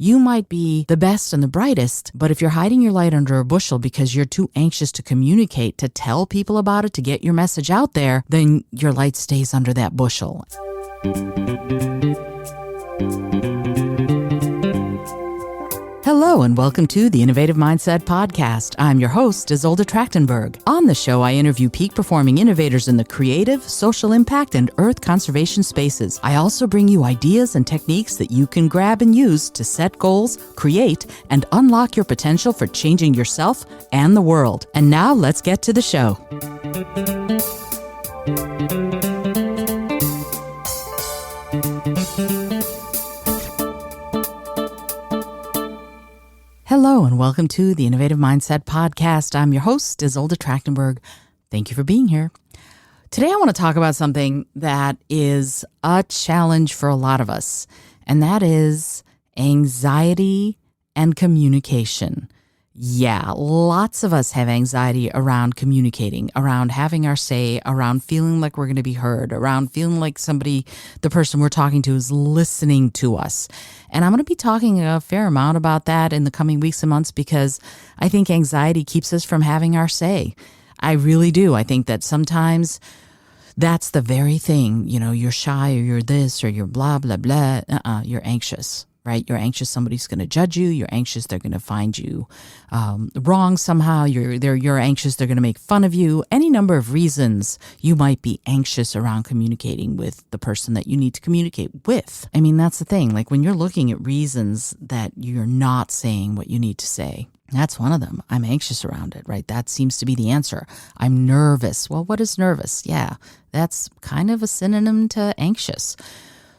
you might be the best and the brightest, but if you're hiding your light under a bushel because you're too anxious to communicate, to tell people about it, to get your message out there, then your light stays under that bushel. Hello and welcome to the Innovative Mindset Podcast. I'm your host, Isolde Trachtenberg. On the show, I interview peak performing innovators in the creative, social impact, and earth conservation spaces. I also bring you ideas and techniques that you can grab and use to set goals, create, and unlock your potential for changing yourself and the world. And now let's get to the show. Hello and welcome to the Innovative Mindset Podcast. I'm your host, Isolde Trachtenberg. Thank you for being here. Today I want to talk about something that is a challenge for a lot of us, and that is anxiety and communication. Yeah, lots of us have anxiety around communicating, around having our say, around feeling like we're going to be heard, around feeling like somebody, the person we're talking to, is listening to us. And I'm going to be talking a fair amount about that in the coming weeks and months because I think anxiety keeps us from having our say. I really do. I think that sometimes that's the very thing, you're shy or you're this or you're blah, blah, blah. You're anxious. Right? You're anxious somebody's going to judge you. You're anxious they're going to find you wrong somehow. You're anxious they're going to make fun of you. Any number of reasons you might be anxious around communicating with the person that you need to communicate with. I mean, that's the thing. Like when you're looking at reasons that you're not saying what you need to say, that's one of them. I'm anxious around it, right? That seems to be the answer. I'm nervous. Well, what is nervous? Yeah, that's kind of a synonym to anxious.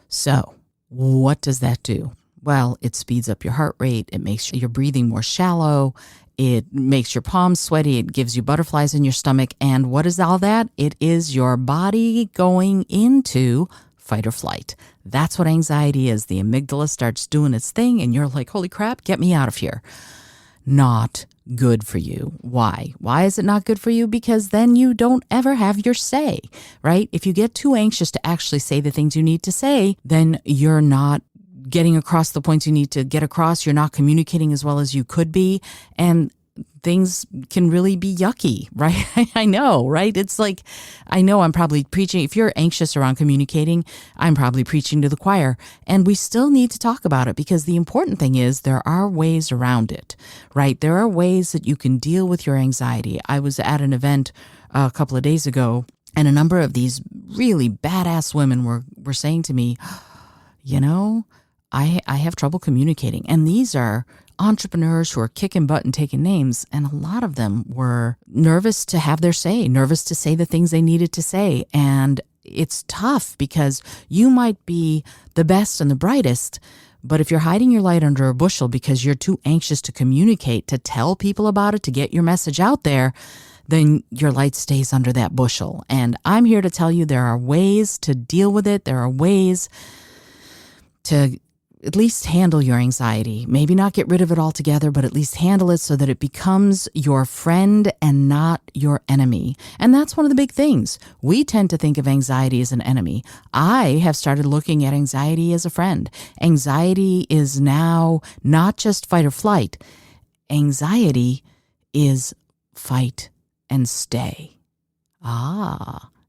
So what does that do? Well, it speeds up your heart rate. It makes your breathing more shallow. It makes your palms sweaty. It gives you butterflies in your stomach. And what is all that? It is your body going into fight or flight. That's what anxiety is. The amygdala starts doing its thing and you're like, holy crap, get me out of here. Not good for you. Why? Why is it not good for you? Because then you don't ever have your say, right? If you get too anxious to actually say the things you need to say, then you're not getting across the points you need to get across. You're not communicating as well as you could be. And things can really be yucky, right? I know, right? It's like, I know I'm probably preaching. If you're anxious around communicating, I'm probably preaching to the choir. And we still need to talk about it because the important thing is there are ways around it, right? There are ways that you can deal with your anxiety. I was at an event a couple of days ago, and a number of these really badass women were saying to me, I have trouble communicating. And these are entrepreneurs who are kicking butt and taking names. And a lot of them were nervous to have their say, nervous to say the things they needed to say. And it's tough because you might be the best and the brightest, but if you're hiding your light under a bushel because you're too anxious to communicate, to tell people about it, to get your message out there, then your light stays under that bushel. And I'm here to tell you there are ways to deal with it. There are ways to at least handle your anxiety. Maybe not get rid of it altogether, but at least handle it so that it becomes your friend and not your enemy. And that's one of the big things. We tend to think of anxiety as an enemy. I have started looking at anxiety as a friend. Anxiety is now not just fight or flight. Anxiety is fight and stay.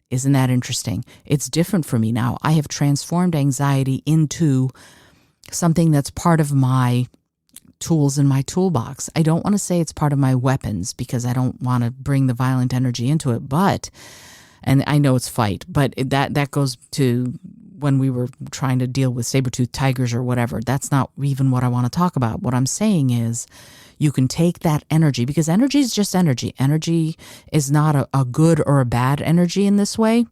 Isn't that interesting? It's different for me now. I have transformed anxiety into something that's part of my tools in my toolbox. I don't want to say it's part of my weapons because I don't want to bring the violent energy into it, and I know it's fight, but that goes to when we were trying to deal with saber-toothed tigers or whatever. That's not even what I want to talk about. What I'm saying is you can take that energy, because energy is just energy. Energy is not a good or a bad energy in this way.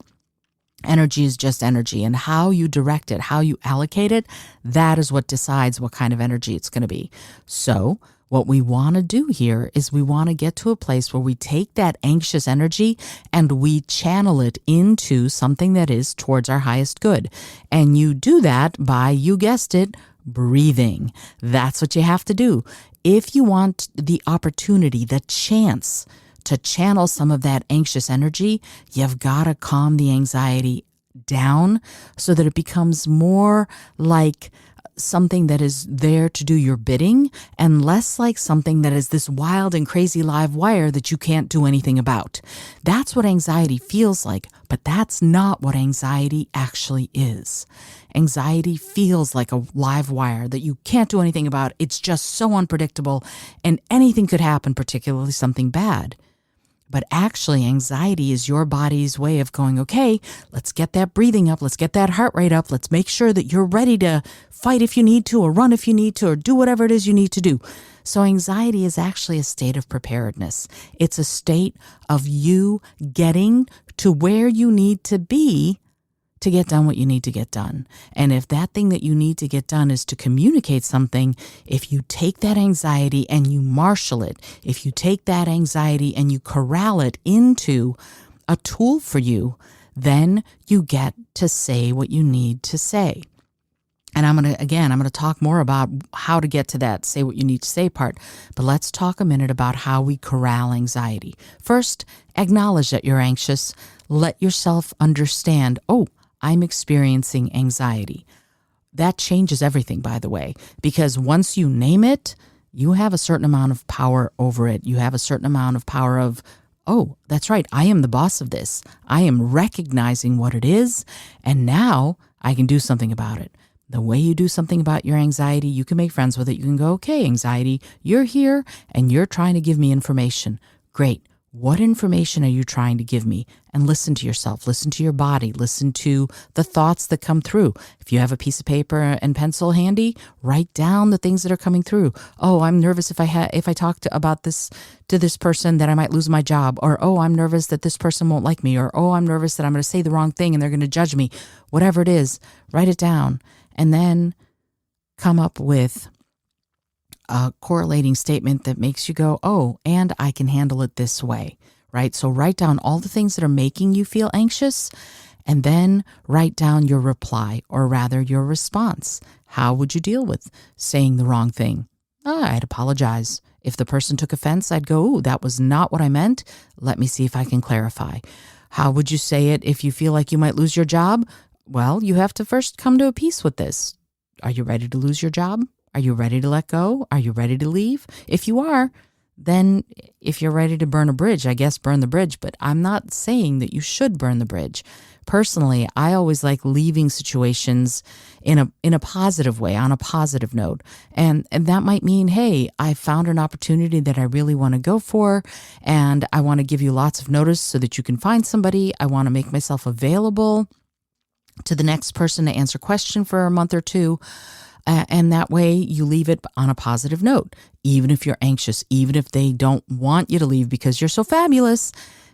Energy is just energy, and how you direct it, how you allocate it, that is what decides what kind of energy it's going to be. So what we want to do here is we want to get to a place where we take that anxious energy and we channel it into something that is towards our highest good. And you do that by, you guessed it, breathing. That's what you have to do. If you want the opportunity, the chance to channel some of that anxious energy, you've got to calm the anxiety down so that it becomes more like something that is there to do your bidding and less like something that is this wild and crazy live wire that you can't do anything about. That's what anxiety feels like, but that's not what anxiety actually is. Anxiety feels like a live wire that you can't do anything about. It's just so unpredictable and anything could happen, particularly something bad. But actually, anxiety is your body's way of going, okay, let's get that breathing up. Let's get that heart rate up. Let's make sure that you're ready to fight if you need to, or run if you need to, or do whatever it is you need to do. So anxiety is actually a state of preparedness. It's a state of you getting to where you need to be to get done what you need to get done. And if that thing that you need to get done is to communicate something, if you take that anxiety and you marshal it, if you take that anxiety and you corral it into a tool for you, then you get to say what you need to say. And I'm going to talk more about how to get to that say what you need to say part. But let's talk a minute about how we corral anxiety. First, acknowledge that you're anxious. Let yourself understand, oh, I'm experiencing anxiety. That changes everything, by the way, because once you name it, you have a certain amount of power over it. You have a certain amount of power of, oh, that's right, I am the boss of this. I am recognizing what it is, and now I can do something about it. The way you do something about your anxiety, you can make friends with it. You can go, okay, anxiety, you're here and you're trying to give me information. Great. What information are you trying to give me? And listen to yourself, listen to your body, listen to the thoughts that come through. If you have a piece of paper and pencil handy, write down the things that are coming through. Oh, I'm nervous if I talk about this to this person that I might lose my job. Or, oh, I'm nervous that this person won't like me. Or, oh, I'm nervous that I'm going to say the wrong thing and they're going to judge me. Whatever it is, write it down and then come up with a correlating statement that makes you go, oh, and I can handle it this way, right? So write down all the things that are making you feel anxious and then write down your reply, or rather your response. How would you deal with saying the wrong thing? Oh, I'd apologize. If the person took offense, I'd go, ooh, that was not what I meant. Let me see if I can clarify. How would you say it if you feel like you might lose your job? Well, you have to first come to a peace with this. Are you ready to lose your job? Are you ready to let go? Are you ready to leave? If you are, then if you're ready to burn a bridge, I guess burn the bridge. But I'm not saying that you should burn the bridge. Personally, I always like leaving situations in a positive way, on a positive note. And that might mean, hey, I found an opportunity that I really want to go for, and I want to give you lots of notice so that you can find somebody. I want to make myself available to the next person to answer a question for a month or two. And that way you leave it on a positive note. Even if you're anxious, even if they don't want you to leave because you're so fabulous,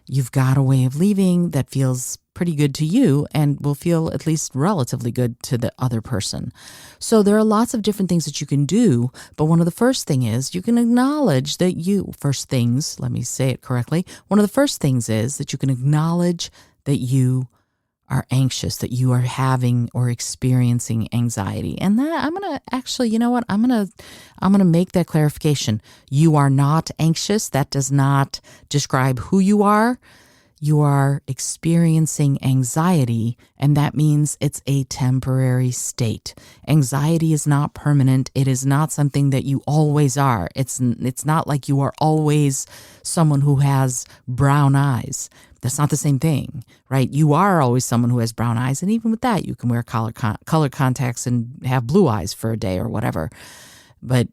you've got a way of leaving that feels pretty good to you and will feel at least relatively good to the other person. So there are lots of different things that you can do. But one of the first thing is you can acknowledge that let me say it correctly. One of the first things is that you can acknowledge that you are anxious, that you are having or experiencing anxiety. And that I'm going to actually, you know what? I'm going to make that clarification. You are not anxious. That does not describe who you are. You are experiencing anxiety, and that means it's a temporary state. Anxiety is not permanent. It is not something that you always are. It's not like you are always someone who has brown eyes. That's not the same thing, right? You are always someone who has brown eyes, and even with that, you can wear color contacts and have blue eyes for a day or whatever. But,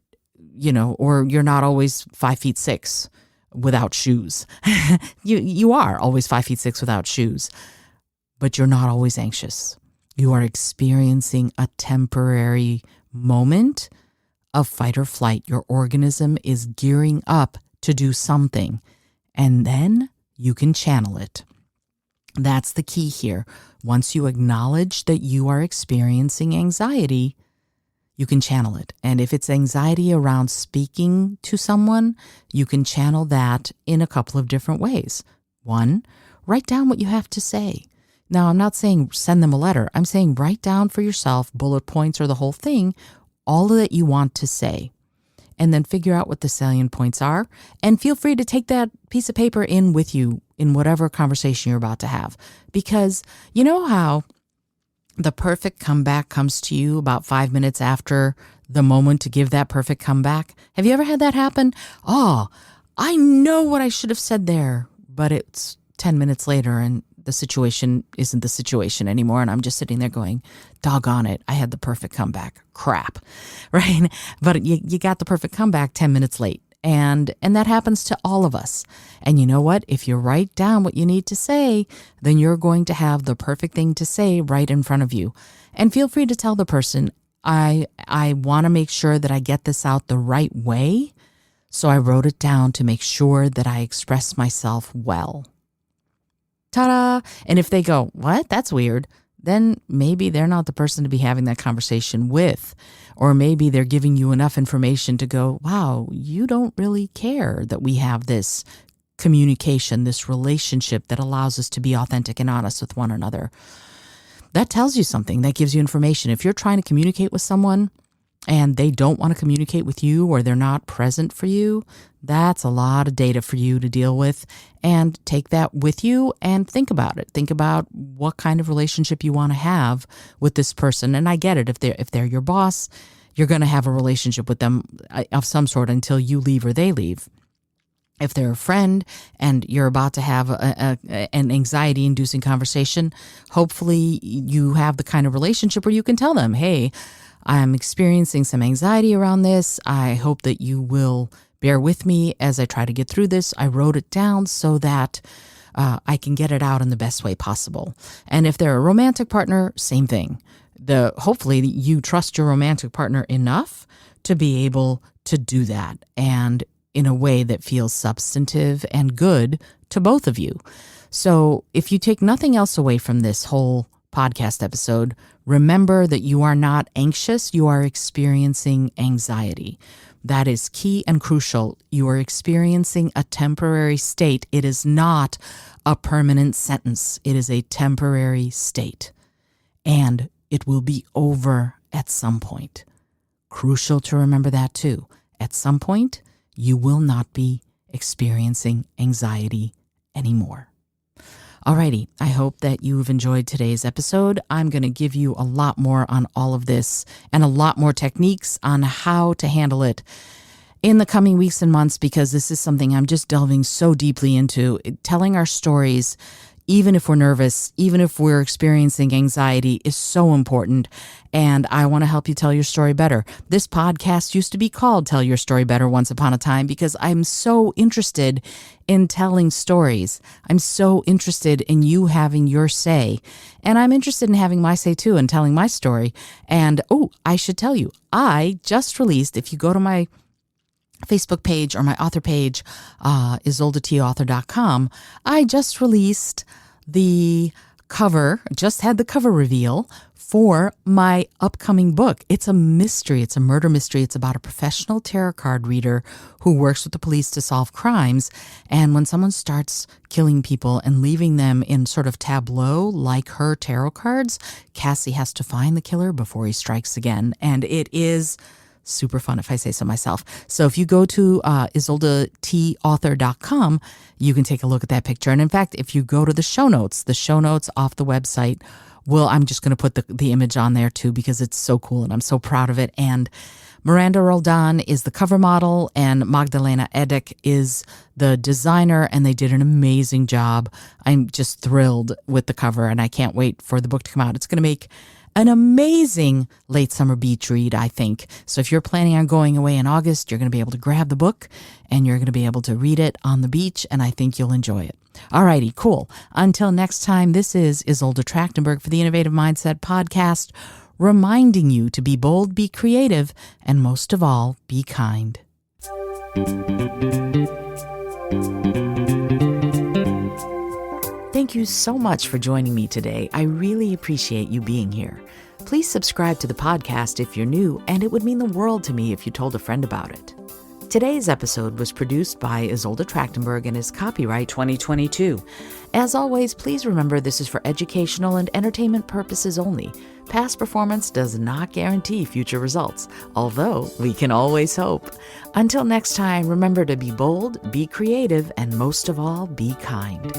or you're not always 5'6" without shoes. You are always 5'6" without shoes, but you're not always anxious. You are experiencing a temporary moment of fight or flight. Your organism is gearing up to do something, and then you can channel it. That's the key here. Once you acknowledge that you are experiencing anxiety, you can channel it. And if it's anxiety around speaking to someone, you can channel that in a couple of different ways. One, write down what you have to say. Now, I'm not saying send them a letter. I'm saying write down for yourself, bullet points or the whole thing, all that you want to say. And then figure out what the salient points are. And feel free to take that piece of paper in with you in whatever conversation you're about to have. Because you know how the perfect comeback comes to you about 5 minutes after the moment to give that perfect comeback. Have you ever had that happen? Oh, I know what I should have said there, but it's 10 minutes later and the situation isn't the situation anymore. And I'm just sitting there going, doggone it, I had the perfect comeback. Crap, right? But you got the perfect comeback 10 minutes late. And that happens to all of us. And you know what? If you write down what you need to say, then you're going to have the perfect thing to say right in front of you. And feel free to tell the person, I want to make sure that I get this out the right way. So I wrote it down to make sure that I express myself well. Ta-da! And if they go, what? That's weird. Then maybe they're not the person to be having that conversation with. Or maybe they're giving you enough information to go, wow, you don't really care that we have this communication, this relationship that allows us to be authentic and honest with one another. That tells you something. That gives you information. If you're trying to communicate with someone and they don't want to communicate with you or they're not present for you, that's a lot of data for you to deal with. And take that with you and think about it. Think about what kind of relationship you want to have with this person. And I get it. If they're your boss, you're going to have a relationship with them of some sort until you leave or they leave. If they're a friend and you're about to have an anxiety-inducing conversation, hopefully you have the kind of relationship where you can tell them, hey, I'm experiencing some anxiety around this. I hope that you will bear with me as I try to get through this. I wrote it down so that I can get it out in the best way possible. And if they're a romantic partner, same thing. Hopefully you trust your romantic partner enough to be able to do that and in a way that feels substantive and good to both of you. So if you take nothing else away from this whole podcast episode, remember that you are not anxious, you are experiencing anxiety. That is key and crucial. You are experiencing a temporary state. It is not a permanent sentence. It is a temporary state. And it will be over at some point. Crucial to remember that too. At some point, you will not be experiencing anxiety anymore. Alrighty, I hope that you've enjoyed today's episode. I'm going to give you a lot more on all of this and a lot more techniques on how to handle it in the coming weeks and months, because this is something I'm just delving so deeply into. Telling our stories, even if we're nervous, even if we're experiencing anxiety, is so important. And I want to help you tell your story better. This podcast used to be called Tell Your Story Better once upon a time because I'm so interested in telling stories. I'm so interested in you having your say. And I'm interested in having my say too and telling my story. And I should tell you, I just released, if you go to my Facebook page or my author page, IsoldeTauthor.com, I just released the cover, just had the cover reveal for my upcoming book. It's a mystery. It's a murder mystery. It's about a professional tarot card reader who works with the police to solve crimes. And when someone starts killing people and leaving them in sort of tableau like her tarot cards, Cassie has to find the killer before he strikes again. And it is super fun, if I say so myself. So if you go to IsoldeTauthor.com, you can take a look at that picture. And in fact, if you go to the show notes off the website, I'm just going to put the image on there too, because it's so cool and I'm so proud of it. And Miranda Roldan is the cover model and Magdalena Edek is the designer, and they did an amazing job. I'm just thrilled with the cover and I can't wait for the book to come out. It's going to make an amazing late summer beach read, I think. So if you're planning on going away in August, you're going to be able to grab the book and you're going to be able to read it on the beach, and I think you'll enjoy it. Alrighty, cool. Until next time, this is Isolde Trachtenberg for the Innovative Mindset Podcast, reminding you to be bold, be creative, and most of all, be kind. Thank you so much for joining me today. I really appreciate you being here. Please subscribe to the podcast if you're new, and it would mean the world to me if you told a friend about it. Today's episode was produced by Isolde Trachtenberg and is copyright 2022. As always, please remember this is for educational and entertainment purposes only. Past performance does not guarantee future results, although we can always hope. Until next time, remember to be bold, be creative, and most of all, be kind.